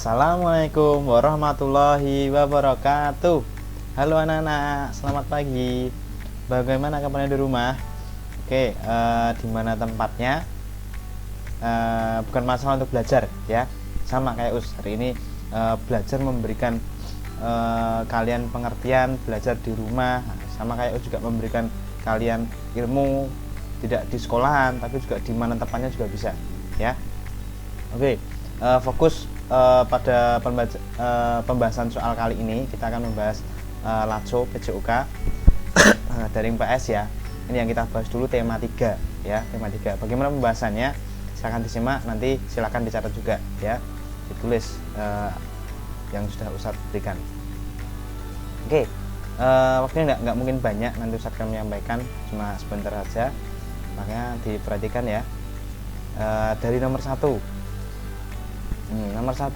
Assalamualaikum warahmatullahi wabarakatuh. Halo anak-anak, selamat pagi. Bagaimana kabarnya di rumah? Oke, di mana tempatnya? Bukan masalah untuk belajar ya. Sama kayak hari ini belajar memberikan kalian pengertian belajar di rumah. Sama kayak juga memberikan kalian ilmu tidak di sekolahan, tapi juga di mana tempatnya juga bisa ya. Oke, fokus pada pembahasan soal kali ini kita akan membahas LATSO PJOK dari PS ya. Ini yang kita bahas dulu tema 3 ya, tema 3. Bagaimana pembahasannya? Silahkan disimak, nanti silakan dicatat juga ya. Ditulis yang sudah Ustadz berikan. Oke. Waktunya nggak mungkin banyak, nanti Ustadz akan menyampaikan cuma sebentar saja. Makanya diperhatikan ya. Dari nomor 1. Nomor 1,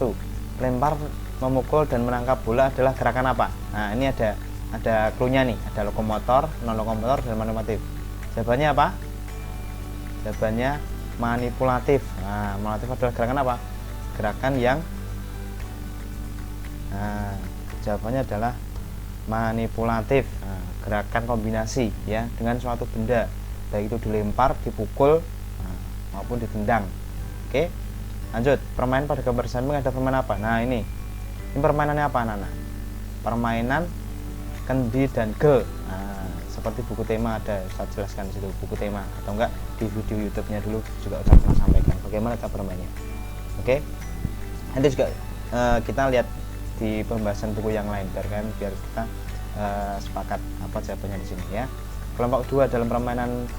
lempar, memukul dan menangkap bola adalah gerakan apa? Nah, ini ada clue-nya nih, ada lokomotor, non lokomotor dan manipulatif. Jawabannya apa? Jawabannya manipulatif. Nah, manipulatif adalah gerakan apa? Gerakan yang jawabannya adalah manipulatif. Gerakan kombinasi ya dengan suatu benda, baik itu dilempar, dipukul maupun ditendang. Oke. Lanjut, permainan pada gambar samping ada permainan apa? Nah, ini permainannya apa, anak-anak? Permainan kendi dan gel. Nah, seperti buku tema ada, saya jelaskan di situ buku tema, atau enggak di video YouTube-nya dulu juga saya pernah sampaikan bagaimana cara bermainnya. Oke. Nanti juga kita lihat di pembahasan buku yang lain biar kita sepakat apa jawabannya di sini ya. Kelompok 2 dalam permainan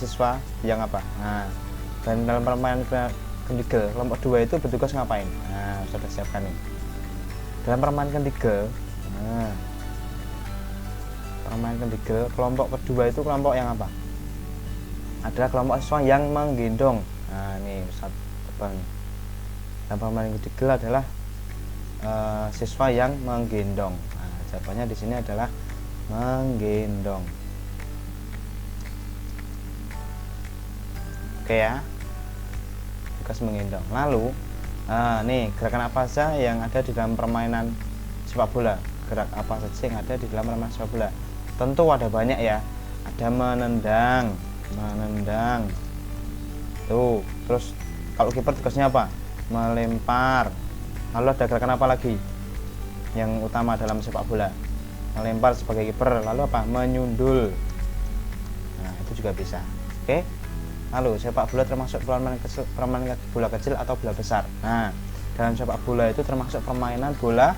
siswa yang apa? Nah, dan dalam permainan kendigel, kelompok 2 itu bertugas ngapain? Nah, sudah siapkan nih. Dalam permainan kendigel, permainan kendigel, kelompok kedua itu kelompok yang apa? Adalah kelompok siswa yang menggendong. Nah, ini Ustaz tebal nih. Dalam permainan kendigel adalah siswa yang menggendong. Nah, jawabannya di sini adalah menggendong. Oke ya. Menggendong. Lalu nih gerakan apa saja yang ada di dalam permainan sepak bola? Gerak apa saja yang ada di dalam permainan sepak bola? Tentu ada banyak ya. Ada menendang. Tuh, terus kalau kiper tugasnya apa? Melempar. Lalu ada gerakan apa lagi yang utama dalam sepak bola? Melempar sebagai kiper. Lalu apa? Menyundul. Nah, itu juga bisa. Oke. Lalu sepak bola termasuk permainan bola kecil atau bola besar. Nah, dalam sepak bola itu termasuk permainan bola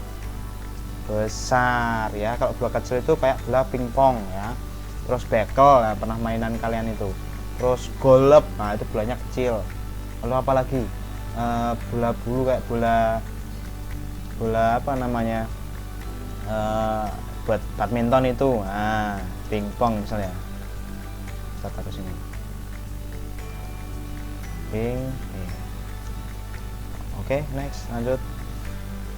besar ya. Kalau bola kecil itu kayak bola pingpong ya. Terus bekel, nah, pernah mainan kalian itu. Terus golep, nah itu bolanya kecil. Lalu apa lagi? Bola bulu kayak bola apa namanya? Buat badminton itu. Nah, pingpong misalnya. Kita taruh sini. Oke, next, lanjut.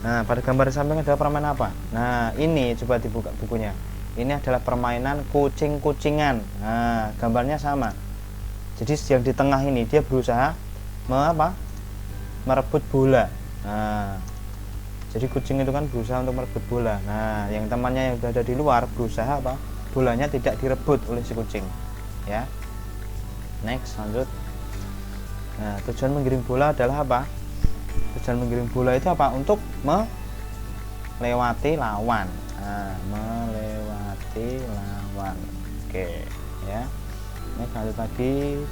Nah, pada gambar di samping adalah permainan apa? Nah, ini coba dibuka bukunya. Ini adalah permainan kucing-kucingan. Nah, gambarnya sama. Jadi yang di tengah ini dia berusaha merebut bola. Nah, jadi kucing itu kan berusaha untuk merebut bola. Nah, yang temannya yang berada di luar berusaha apa? Bolanya tidak direbut oleh si kucing. Ya. Next, lanjut. Nah, tujuan menggiring bola adalah apa? Tujuan menggiring bola itu apa? Untuk melewati lawan. Nah, melewati lawan. Oke, ya. Ini lanjut lagi.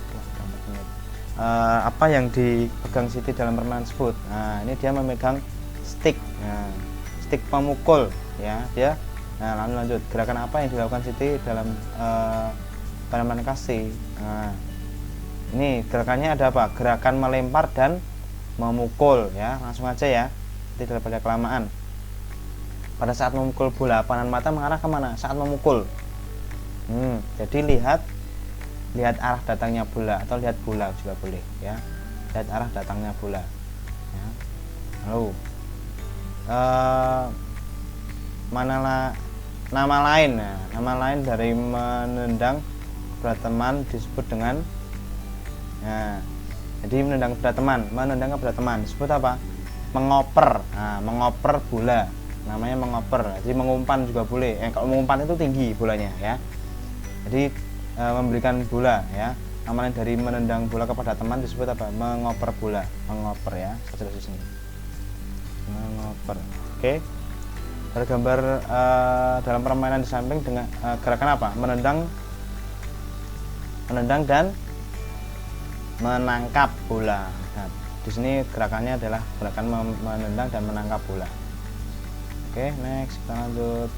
Apa yang dipegang Siti dalam permainan tersebut? Nah, ini dia memegang stick. Nah, stick pemukul, ya, dia. Nah, lalu lanjut. Gerakan apa yang dilakukan Siti dalam permainan kasih? Nah, ini gerakannya ada apa? Gerakan melempar dan memukul ya. Langsung aja ya. Nanti daripada kelamaan. Pada saat memukul bola, pandangan mata mengarah kemana? Saat memukul. Jadi lihat arah datangnya bola atau lihat bola juga boleh ya. Lihat arah datangnya bola. Ya. Lalu nama lain? Nah, nama lain dari menendang kepada teman disebut dengan Nah, jadi menendang kepada teman disebut apa? mengoper. Nah, mengoper bola namanya mengoper. Jadi mengumpan juga boleh. Kalau mengumpan itu tinggi bolanya ya. Jadi memberikan bola ya. Namanya dari menendang bola kepada teman disebut apa? Mengoper bola. Mengoper ya. Seperti di sini. Mengoper. Oke. Ada gambar dalam permainan di samping dengan gerakan apa? Menendang dan menangkap bola. Nah, di sini gerakannya adalah gerakan menendang dan menangkap bola. Oke, next kita lanjut.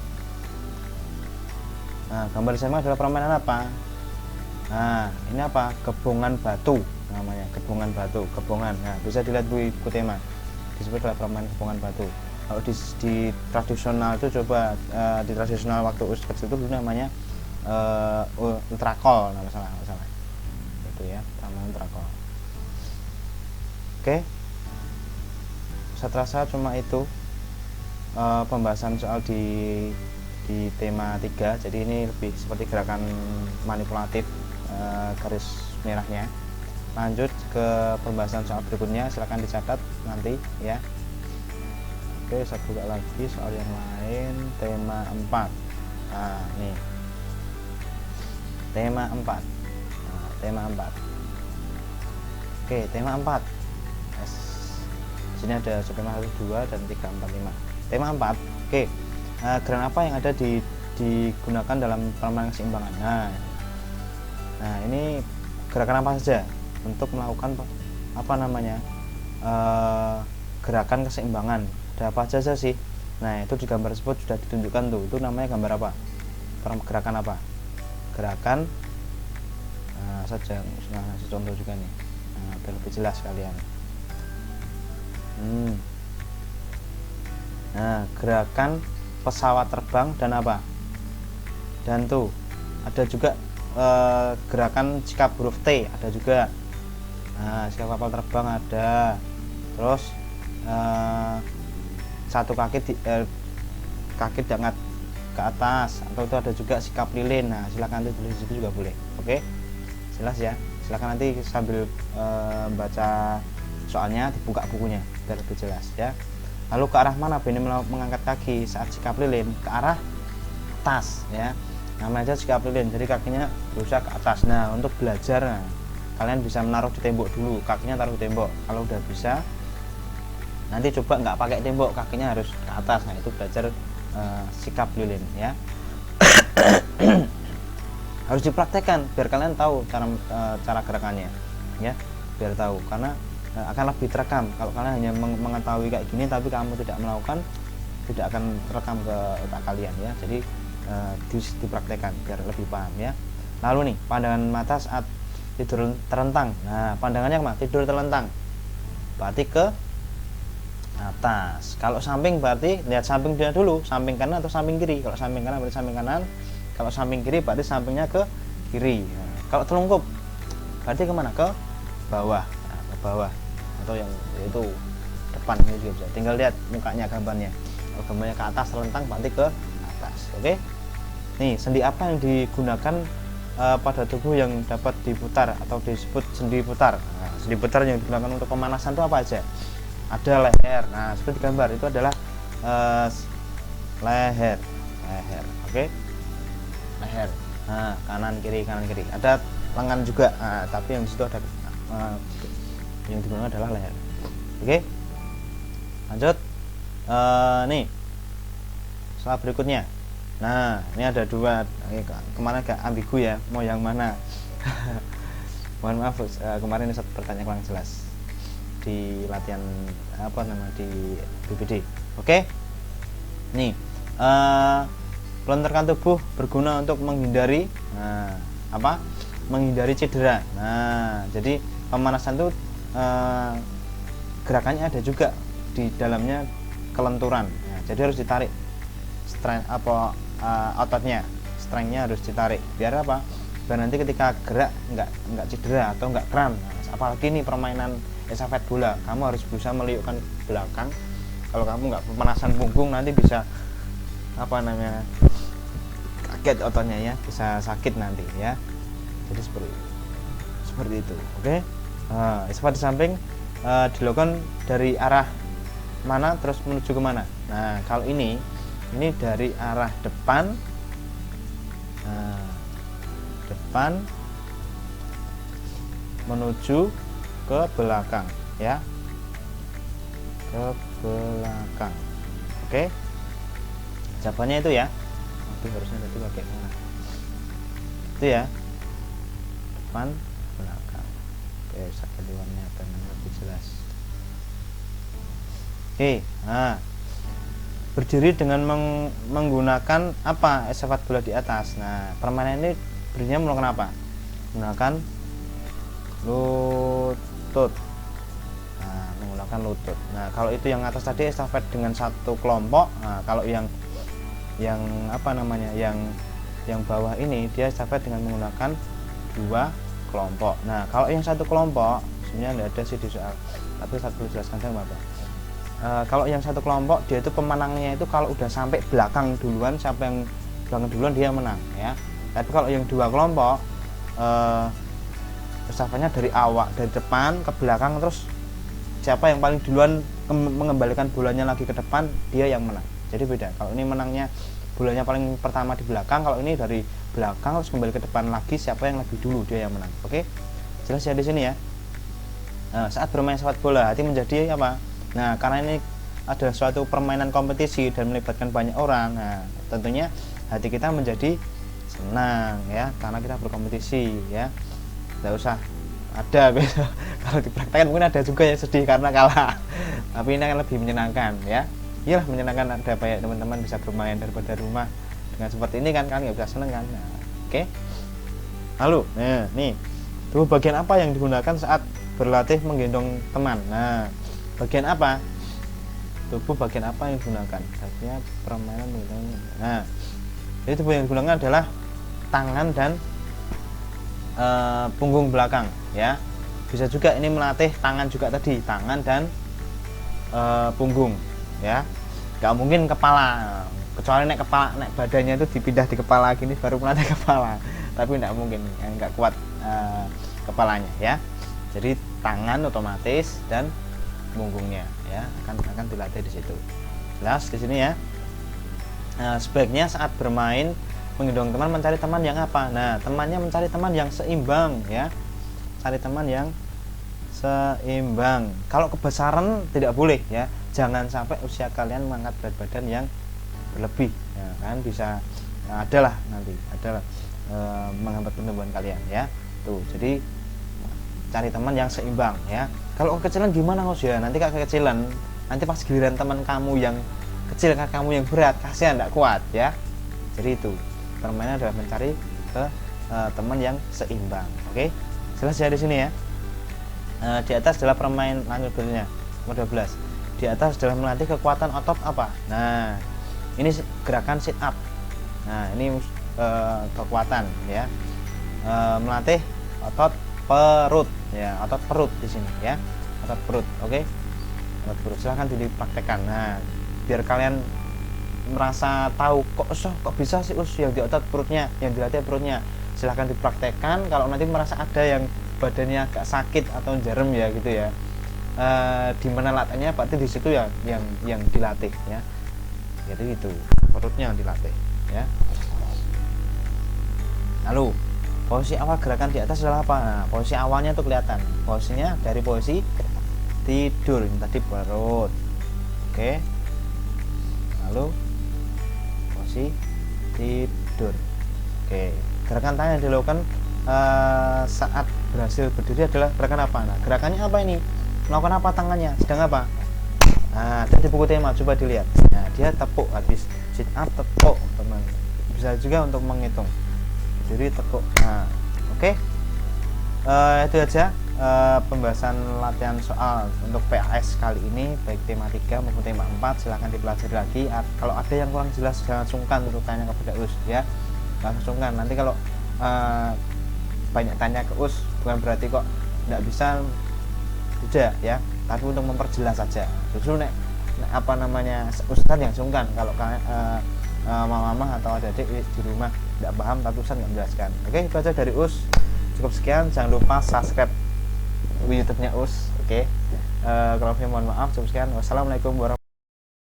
Nah, gambar di samping adalah permainan apa? Nah, ini apa? Gebongan batu namanya, gebongan batu, gebongan. Nah, bisa dilihat buku tema. Disebut adalah permainan gebongan batu. Kalau di tradisional itu coba di tradisional waktu kecil itu dulu namanya ultrakol, nggak salah. Itu ya, permainan ultrakol. Oke. Saya terasa cuma itu pembahasan soal di tema 3. Jadi ini lebih seperti gerakan manipulatif garis merahnya. Lanjut ke pembahasan soal berikutnya, silahkan dicatat nanti ya. Oke, saya buka lagi soal yang lain, tema 4. Nah, nih tema 4. Nah, tema 4. Oke, tema 4. Yes. Di sini ada subtema 1, 2 dan 3, 4, 5. Tema 4. Oke. Gerakan apa yang ada digunakan dalam permainan keseimbangan? Nah, ini gerakan apa saja untuk melakukan apa namanya? Gerakan keseimbangan. Ada apa saja sih? Nah, itu di gambar tersebut sudah ditunjukkan tuh. Itu namanya gambar apa? Gerakan apa? Gerakan saja. Nah, ngasih contoh juga nih. Nah, biar lebih jelas kalian. Nah, gerakan pesawat terbang dan apa? Dan tuh ada juga gerakan sikap huruf T ada juga. Nah, sikap kapal terbang ada. Terus satu kaki diangkat ke atas, atau itu ada juga sikap lilin. Nah, silakan nanti tulis itu juga boleh. Oke, jelas ya. Silakan nanti sambil baca soalnya dibuka bukunya biar lebih jelas ya. Lalu ke arah mana Beni mengangkat kaki saat sikap lilin? Ke arah atas ya. Namanya aja sikap lilin, jadi kakinya berusaha ke atas. Nah, untuk belajar kalian bisa menaruh di tembok dulu, kakinya taruh di tembok. Kalau udah bisa, nanti coba nggak pakai tembok, kakinya harus ke atas. Nah, itu belajar sikap lilin ya. Harus dipraktekkan biar kalian tahu cara gerakannya ya, biar tahu, karena akan lebih terekam. Kalau kalian hanya mengetahui kayak gini tapi kamu tidak melakukan, tidak akan terekam ke otak kalian ya. Jadi dipraktekkan biar lebih paham ya. Lalu nih, pandangan mata saat tidur terlentang. Nah, pandangannya kemana? Tidur terlentang berarti ke atas. Kalau samping berarti lihat samping dia dulu, samping kanan atau samping kiri. Kalau samping kanan berarti samping kanan, kalau samping kiri berarti sampingnya ke kiri. Nah, kalau telungkup berarti kemana? Ke bawah. Nah, ke bawah atau yang itu depan ini juga bisa. Tinggal lihat mukanya, gambarnya. Kalau gambarnya ke atas terlentang berarti ke atas. Oke. Nih, sendi apa yang digunakan pada tubuh yang dapat diputar atau disebut sendi putar? Nah, sendi putar yang digunakan untuk pemanasan itu apa aja? Ada leher. Nah, seperti gambar itu adalah leher. Oke. Leher. Nah, kanan kiri. Ada lengan juga. Nah, tapi yang disitu ada yang digunakan adalah leher. Oke. Lanjut. Nih. Soal berikutnya. Nah, ini ada dua. Kemana agak ambigu ya, mau yang mana? Mohon maaf, kemarin ini satu pertanyaan kurang jelas di latihan di BPD. Oke. Nih, pelontarkan tubuh berguna untuk menghindari menghindari cedera. Nah, jadi pemanasan itu gerakannya ada juga di dalamnya kelenturan. Nah, jadi harus ditarik ototnya, strengthnya harus ditarik. Biar apa? Biar nanti ketika gerak nggak cedera atau nggak kram. Nah, apalagi nih permainan estafet bola, kamu harus berusaha meliukkan belakang. Kalau kamu nggak pemanasan punggung, nanti bisa kaget ototnya ya, bisa sakit nanti ya. Jadi seperti itu. Oke. Estafet di samping dilakukan dari arah mana terus menuju ke mana. Nah kalau ini dari arah depan, depan menuju ke belakang ya, ke belakang. Oke, jawabannya itu ya. Tapi harusnya tadi pakai mana itu ya, depan belakang. Oke, saya ganti warnanya agar lebih jelas. Oke, nah berdiri dengan menggunakan apa estafet bola di atas. Nah permainan ini berdirinya menggunakan apa? Menggunakan lutut. Nah menggunakan lutut. Nah kalau itu yang atas tadi estafet dengan satu kelompok. Nah kalau yang apa namanya, yang bawah ini dia estafet dengan menggunakan dua kelompok. Nah kalau yang satu kelompok sebenarnya tidak ada sih di soal, tapi saya perlu jelaskan sama Bapak. Kalau yang satu kelompok dia itu pemenangnya itu kalau udah sampai belakang duluan, siapa yang belakang duluan dia menang ya. Tapi kalau yang dua kelompok estafetnya dari depan ke belakang, terus siapa yang paling duluan mengembalikan bolanya lagi ke depan dia yang menang. Jadi beda. Kalau ini menangnya bolanya paling pertama di belakang, kalau ini dari belakang terus kembali ke depan lagi, siapa yang lebih dulu dia yang menang. Oke, jelas ya di sini ya. Nah, saat bermain sepak bola hati menjadi apa? Nah karena ini adalah suatu permainan kompetisi dan melibatkan banyak orang, nah tentunya hati kita menjadi senang ya, karena kita berkompetisi ya. Tidak usah ada besok kalau dipraktekkan mungkin ada juga yang sedih karena kalah, tapi ini akan lebih menyenangkan ya. Iyalah menyenangkan, ada banyak teman-teman bisa bermain daripada rumah dengan seperti ini kan, nggak bisa seneng kan. Nah, oke. Lalu nih tubuh bagian apa yang digunakan saat berlatih menggendong teman. Nah bagian apa, tubuh bagian apa yang digunakan? Artinya permainan menggendong. Nah jadi tubuh yang digunakan adalah tangan dan punggung belakang ya. Bisa juga ini melatih tangan juga tadi, tangan dan punggung ya. Gak mungkin kepala, kecuali naik badannya itu dipindah di kepala gini baru melatih kepala, tapi tidak mungkin, nggak kuat kepalanya ya. Jadi tangan otomatis dan punggungnya ya akan dilatih di situ. Jelas di sini ya. Sebaiknya saat bermain menggendong teman mencari teman yang apa? Nah temannya mencari teman yang seimbang ya, cari teman yang seimbang. Kalau kebesaran tidak boleh ya, jangan sampai usia kalian mengangkat berat badan yang berlebih ya, kan bisa adalah nanti adalah menghambat pertumbuhan kalian ya. Tuh jadi cari teman yang seimbang ya. Kalau kekecilan gimana Mas ya? Nanti kekecilan, nanti pas giliran teman kamu yang kecil, kamu yang berat, kasihan tidak kuat ya. Jadi itu permainan adalah mencari teman yang seimbang. Oke, jelas ya di sini ya. Di atas adalah permain lanjut berikutnya nomor 12. Di atas adalah melatih kekuatan otot apa? Nah ini gerakan sit up. Nah ini kekuatan ya, melatih otot perut ya, otot perut di sini ya, otot perut. Oke, otot perut silahkan dipraktekkan. Nah biar kalian merasa tahu kok bisa sih yang di otot perutnya, yang dilatih perutnya, silahkan dipraktekkan. Kalau nanti merasa ada yang badannya agak sakit atau jarem ya gitu ya, di mana latihnya berarti di situ ya yang dilatih ya. Jadi itu perutnya yang dilatih ya. Lalu posisi awal gerakan di atas adalah apa? Nah, posisi awalnya tuh kelihatan. Posisinya dari posisi tidur ini tadi perut. Oke. Lalu posisi tidur. Oke. Gerakan tangan yang dilakukan saat berhasil berdiri adalah gerakan apa? Nah, gerakannya apa ini? Melakukan apa tangannya? Sedang apa? Nah, di buku tema coba dilihat. Nah, dia tepuk habis sit up, tepuk teman. Bisa juga untuk menghitung. Jadi tepuk. Nah, oke. Itu aja pembahasan latihan soal untuk PAS kali ini, baik tema 3 maupun tema 4. Silahkan dipelajari lagi. Kalau ada yang kurang jelas jangan sungkan untuk tanya kepada US ya. Jangan sungkan. Nanti kalau banyak tanya ke US bukan berarti kok tidak bisa, tidak ya, tapi untuk memperjelas saja. Justru apa namanya, Ustadz yang sungkan kalau mama atau adik-adik di rumah tidak paham tapi Ustadz nggak menjelaskan. Oke, itu aja dari US. Cukup sekian, jangan lupa subscribe YouTube-nya US. Oke, Kalau mohon maaf. Cukup sekian. Wassalamualaikum warahmatullahi wabarakatuh.